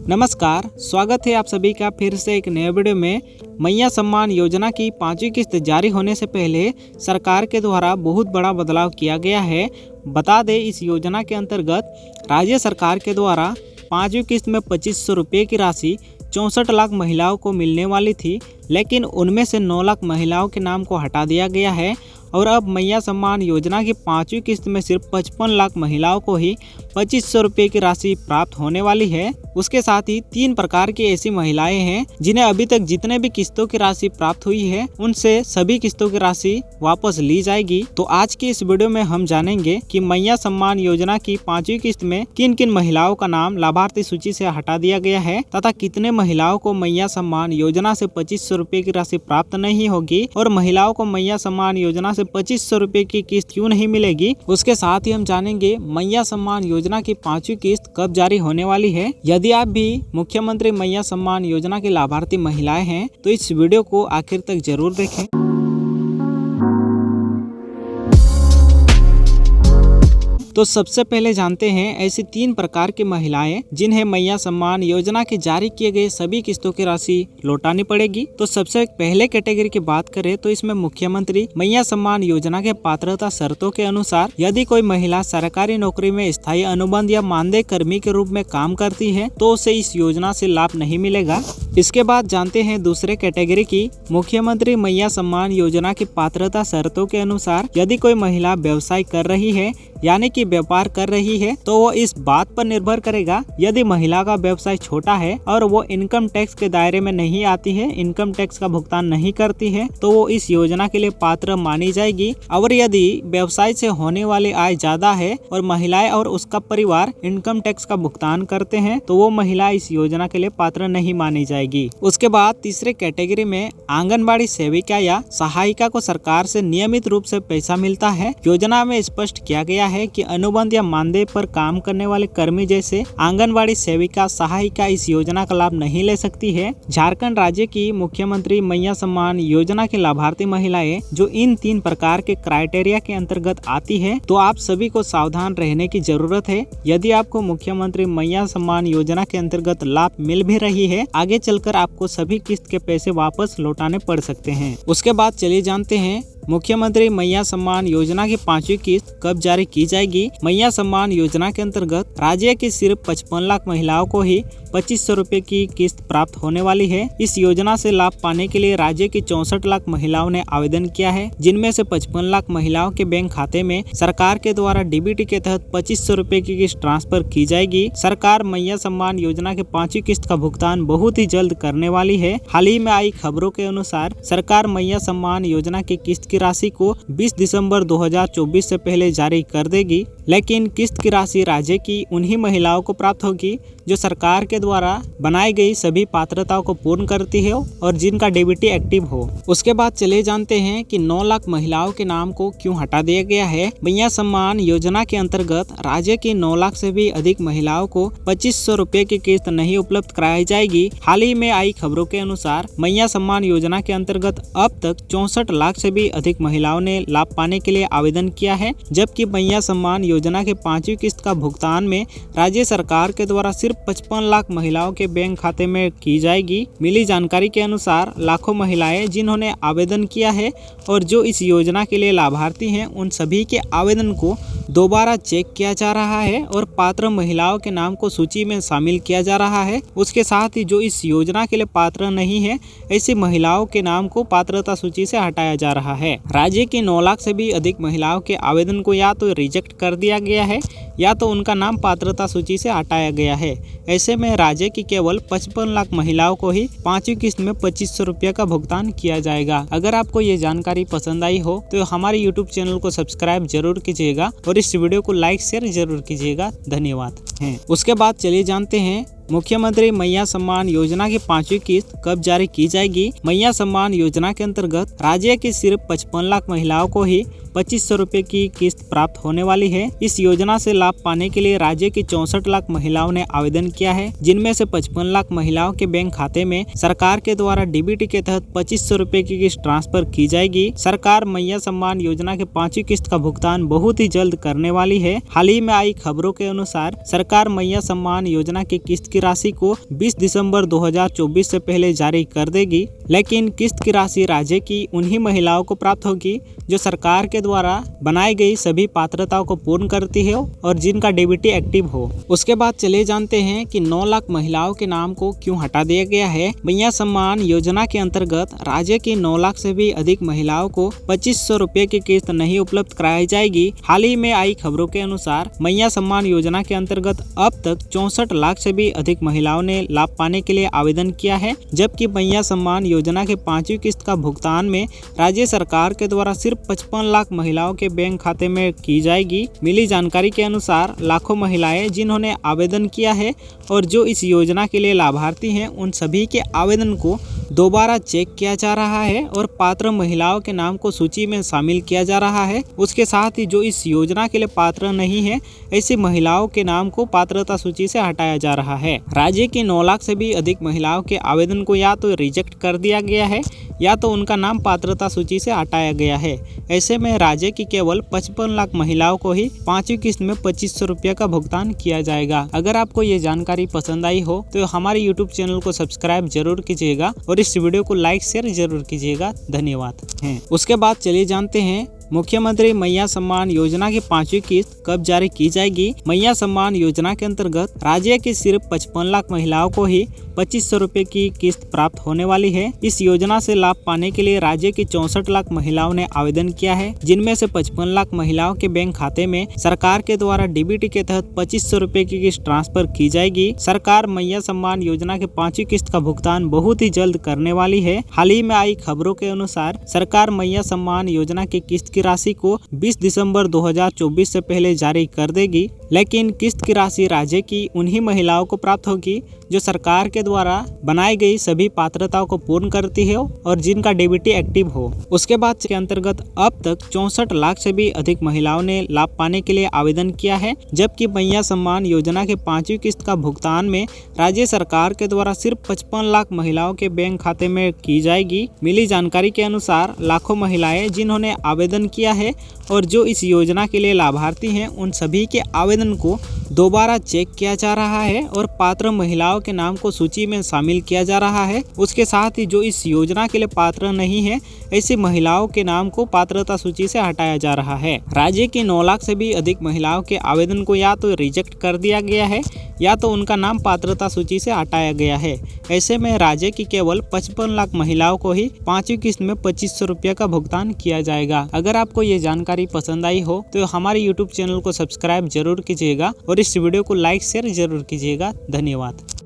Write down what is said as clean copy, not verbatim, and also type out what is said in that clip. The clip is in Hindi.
नमस्कार, स्वागत है आप सभी का फिर से एक नए वीडियो में। मैया सम्मान योजना की 5वीं किस्त जारी होने से पहले सरकार के द्वारा बहुत बड़ा बदलाव किया गया है। बता दें, इस योजना के अंतर्गत राज्य सरकार के द्वारा 5वीं किस्त में 2500 रुपये की राशि 64 लाख महिलाओं को मिलने वाली थी, लेकिन उनमें से 9 लाख महिलाओं के नाम को हटा दिया गया है और अब मैया सम्मान योजना की 5वीं किस्त में सिर्फ 55 लाख महिलाओं को ही 2500 रुपये की राशि प्राप्त होने वाली है। उसके साथ ही 3 प्रकार की ऐसी महिलाएं हैं जिन्हें अभी तक जितने भी किस्तों की राशि प्राप्त हुई है उनसे सभी किस्तों की राशि वापस ली जाएगी। तो आज की इस वीडियो में हम जानेंगे कि मैया सम्मान योजना की 5वीं किस्त में किन किन महिलाओं का नाम लाभार्थी सूची से हटा दिया गया है तथा कितने महिलाओं को मैया सम्मान योजना से 2500 रुपये की राशि प्राप्त नहीं होगी और महिलाओं को मैया सम्मान योजना से 2500 रुपये की किस्त क्यों नहीं मिलेगी। उसके साथ ही हम जानेंगे मैया सम्मान योजना की 5वीं किस्त कब जारी होने वाली है। यदि आप भी मुख्यमंत्री मैया सम्मान योजना के लाभार्थी महिलाएं हैं तो इस वीडियो को आखिर तक जरूर देखें। तो सबसे पहले जानते हैं ऐसी 3 प्रकार की महिलाएं जिन्हें मैया सम्मान योजना के जारी किए गए सभी किस्तों की राशि लौटानी पड़ेगी। तो सबसे पहले कैटेगरी की बात करें तो इसमें मुख्यमंत्री मैया सम्मान योजना के पात्रता शर्तों के अनुसार यदि कोई महिला सरकारी नौकरी में स्थायी अनुबंध या मानदेय कर्मी के रूप में काम करती है तो उसे इस योजना से लाभ नहीं मिलेगा। इसके बाद जानते हैं दूसरे कैटेगरी की मुख्यमंत्री मैया सम्मान योजना की पात्रता शर्तों के अनुसार यदि कोई महिला व्यवसाय कर रही है यानी कि व्यापार कर रही है तो वो इस बात पर निर्भर करेगा यदि महिला का व्यवसाय छोटा है और वो इनकम टैक्स के दायरे में नहीं आती है, इनकम टैक्स का भुगतान नहीं करती है तो वो इस योजना के लिए पात्र मानी जाएगी। और यदि व्यवसाय से होने वाली आय ज्यादा है और महिलाएं और उसका परिवार इनकम टैक्स का भुगतान करते हैं तो वो महिला इस योजना के लिए पात्र नहीं मानी जाएगी। उसके बाद तीसरे कैटेगरी में आंगनबाड़ी सेविका या सहायिका को सरकार से नियमित रूप से पैसा मिलता है। योजना में स्पष्ट किया गया है कि अनुबंध या मानदेय पर काम करने वाले कर्मी जैसे आंगनबाड़ी सेविका सहायिका इस योजना का लाभ नहीं ले सकती है। झारखंड राज्य की मुख्यमंत्री मैया सम्मान योजना के लाभार्थी महिलाएं जो इन 3 प्रकार के क्राइटेरिया के अंतर्गत आती है तो आप सभी को सावधान रहने की जरूरत है। यदि आपको मुख्यमंत्री मैया सम्मान योजना के अंतर्गत लाभ मिल भी रही है, आगे चलकर आपको सभी किस्त के पैसे वापस लौटाने पड़ सकते हैं। उसके बाद चलिए जानते हैं मुख्यमंत्री मैया सम्मान योजना की 5वीं किस्त कब जारी की जाएगी। मैया सम्मान योजना के अंतर्गत राज्य की सिर्फ 55 लाख महिलाओं को ही 2500 रुपये की किस्त प्राप्त होने वाली है। इस योजना से लाभ पाने के लिए राज्य की 64 लाख महिलाओं ने आवेदन किया है, जिनमें से 55 लाख महिलाओं के बैंक खाते में सरकार के द्वारा डीबीटी के तहत 2500 रुपये की किस्त ट्रांसफर की जाएगी। सरकार मैया सम्मान योजना के 5वीं किस्त का भुगतान बहुत ही जल्द करने वाली है। हाल ही में आई खबरों के अनुसार सरकार मैया सम्मान योजना की किस्त की राशि को 20 दिसंबर 2024 से पहले जारी कर देगी, लेकिन किस्त की राशि राज्य की उन्हीं महिलाओं को प्राप्त होगी जो सरकार के द्वारा बनाई गई सभी पात्रताओं को पूर्ण करती है और जिनका डीबीटी एक्टिव हो। उसके बाद चले जानते हैं कि 9 लाख महिलाओं के नाम को क्यों हटा दिया गया है। मैया सम्मान योजना के अंतर्गत राज्य की 9 लाख से भी अधिक महिलाओं को 2500 रुपये की किस्त नहीं उपलब्ध कराई जाएगी। हाल ही में आई खबरों के अनुसार मैया सम्मान योजना के अंतर्गत अब तक 64 लाख से भी अधिक महिलाओं ने लाभ पाने के लिए आवेदन किया है, जबकि मैया सम्मान योजना के 5वीं किस्त का भुगतान में राज्य सरकार के द्वारा सिर्फ 55 लाख महिलाओं के बैंक खाते में की जाएगी। मिली जानकारी के अनुसार लाखों महिलाएं जिन्होंने आवेदन किया है और जो इस योजना के लिए लाभार्थी हैं उन सभी के आवेदन को दोबारा चेक किया जा रहा है और पात्र महिलाओं के नाम को सूची में शामिल किया जा रहा है। उसके साथ ही जो इस योजना के लिए पात्र नहीं है ऐसी महिलाओं के नाम को पात्रता सूची से हटाया जा रहा है। राज्य की 9 लाख से भी अधिक महिलाओं के आवेदन को या तो रिजेक्ट कर दिया गया है या तो उनका नाम पात्रता सूची से हटाया गया है। ऐसे में राज्य की केवल 55 लाख महिलाओं को ही 5वीं किस्त में 2500 रुपये का भुगतान किया जाएगा। अगर आपको ये जानकारी पसंद आई हो तो हमारे यूट्यूब चैनल को सब्सक्राइब जरूर कीजिएगा और इस वीडियो को लाइक शेयर जरूर कीजिएगा। धन्यवाद। उसके बाद चलिए जानते हैं मुख्यमंत्री मैया सम्मान योजना की 5वीं किस्त कब जारी की जाएगी। मैया सम्मान योजना के अंतर्गत राज्य की सिर्फ 55 लाख महिलाओं को ही 2500 रुपये की किस्त प्राप्त होने वाली है। इस योजना से लाभ पाने के लिए राज्य की 64 लाख महिलाओं ने आवेदन किया है, जिनमें से 55 लाख महिलाओं के बैंक खाते में सरकार के द्वारा डीबीटी के तहत 2500 रुपये की किस्त ट्रांसफर की जाएगी। सरकार मैया सम्मान योजना के 5वीं किस्त का भुगतान बहुत ही जल्द करने वाली है। हाल ही में आई खबरों के अनुसार सरकार मैया सम्मान योजना की किस्त की राशि को 20 दिसंबर 2024 से पहले जारी कर देगी, लेकिन किस्त की राशि राज्य की उन्हीं महिलाओं को प्राप्त होगी जो सरकार के द्वारा बनाई गई सभी पात्रताओं को पूर्ण करती है और जिनका डीबीटी एक्टिव हो। उसके बाद चले जानते हैं कि 9 लाख महिलाओं के नाम को क्यों हटा दिया गया है। मैया सम्मान योजना के अंतर्गत राज्य की 9 लाख से भी अधिक महिलाओं को 2500 रुपए की किस्त नहीं उपलब्ध कराई जाएगी। हाल ही में आई खबरों के अनुसार मैया सम्मान योजना के अंतर्गत अब तक 64 लाख से भी अधिक महिलाओं ने लाभ पाने के लिए आवेदन किया है, जबकि मैया सम्मान योजना के 5वीं किस्त का भुगतान में राज्य सरकार के द्वारा सिर्फ 55 लाख महिलाओं के बैंक खाते में की जाएगी। मिली जानकारी के अनुसार लाखों महिलाएं जिन्होंने आवेदन किया है और जो इस योजना के लिए लाभार्थी हैं, उन सभी के आवेदन को दोबारा चेक किया जा रहा है और पात्र महिलाओं के नाम को सूची में शामिल किया जा रहा है। उसके साथ ही जो इस योजना के लिए पात्र नहीं है, ऐसी महिलाओं के नाम को पात्रता सूची से हटाया जा रहा है। राज्य की 9 लाख से भी अधिक महिलाओं के आवेदन को या तो रिजेक्ट कर दिया गया है या तो उनका नाम पात्रता सूची से हटाया गया है। ऐसे में राज्य की केवल 55 लाख महिलाओं को ही 5वीं किस्त में 2500 रुपये का भुगतान किया जाएगा। अगर आपको ये जानकारी पसंद आई हो तो हमारे यूट्यूब चैनल को सब्सक्राइब जरूर कीजिएगा और इस वीडियो को लाइक शेयर जरूर कीजिएगा। धन्यवाद। उसके बाद चलिए जानते हैं मुख्यमंत्री मैया सम्मान योजना की 5वीं किस्त कब जारी की जाएगी। मैया सम्मान योजना के अंतर्गत राज्य की सिर्फ 55 लाख महिलाओं को ही 2500 रुपए की किस्त प्राप्त होने वाली है। इस योजना से लाभ पाने के लिए राज्य की 64 लाख महिलाओं ने आवेदन किया है, जिनमें से 55 लाख महिलाओं के बैंक खाते में सरकार के द्वारा डीबीटी के तहत 2500 रुपए की किस्त ट्रांसफर की जाएगी। सरकार मैया सम्मान योजना के 5वीं किस्त का भुगतान बहुत ही जल्द करने वाली है। हाल ही में आई खबरों के अनुसार सरकार मैया सम्मान योजना की किस्त की राशि को 20 दिसंबर 2024 से पहले जारी कर देगी, लेकिन किस्त की राशि राज्य की उन्हीं महिलाओं को प्राप्त होगी जो सरकार के द्वारा बनाई गई सभी पात्रताओं को पूर्ण करती है और जिनका डीबीटी एक्टिव हो। उसके बाद के अंतर्गत अब तक 64 लाख से भी अधिक महिलाओं ने लाभ पाने के लिए आवेदन किया है, जबकि मैया सम्मान योजना के 5वीं किस्त का भुगतान में राज्य सरकार के द्वारा सिर्फ 55 लाख महिलाओं के बैंक खाते में की जाएगी। मिली जानकारी के अनुसार लाखों महिलाएं जिन्होंने आवेदन किया है और जो इस योजना के लिए लाभार्थी हैं, उन सभी के आवेदन को दोबारा चेक किया जा रहा है और पात्र महिलाओं के नाम को सूची में शामिल किया जा रहा है। उसके साथ ही जो इस योजना के लिए पात्र नहीं है, ऐसी महिलाओं के नाम को पात्रता सूची से हटाया जा रहा है। राज्य की 9 लाख से भी अधिक महिलाओं के आवेदन को या तो रिजेक्ट कर दिया गया है या तो उनका नाम पात्रता सूची से हटाया गया है। ऐसे में राज्य की केवल 55 लाख महिलाओं को ही 5वीं किस्त में 2500 रुपये का भुगतान किया जाएगा। अगर आपको ये जानकारी पसंद आई हो तो हमारे यूट्यूब चैनल को सब्सक्राइब जरूर कीजिएगा और इस वीडियो को लाइक शेयर जरूर कीजिएगा। धन्यवाद।